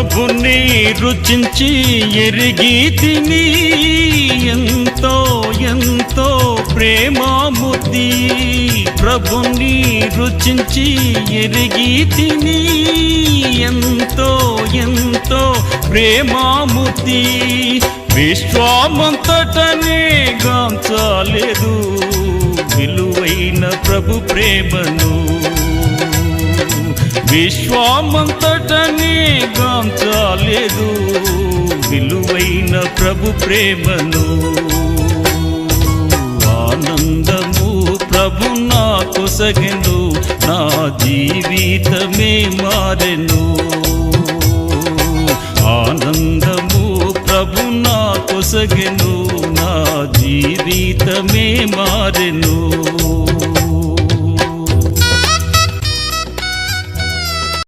ప్రభుని రుచించి ఎరిగి తిని ఎంతో ఎంతో ప్రేమామూర్తి. ప్రభుని రుచించి ఎరిగి తిని ఎంతో ఎంతో ప్రేమామూర్తి. విశ్వమంతటనే గాంచలేదు విలువైన ప్రభు ప్రేమను. విశ్వమంతటనే గాంచలేదు విలువైన ప్రభు ప్రేమను. ఆనందము ప్రభు నా కొసగెను, నా జీవితమే మారెను. ఆనందము ప్రభు నా కొసగెను, నా జీవితమే మారెను.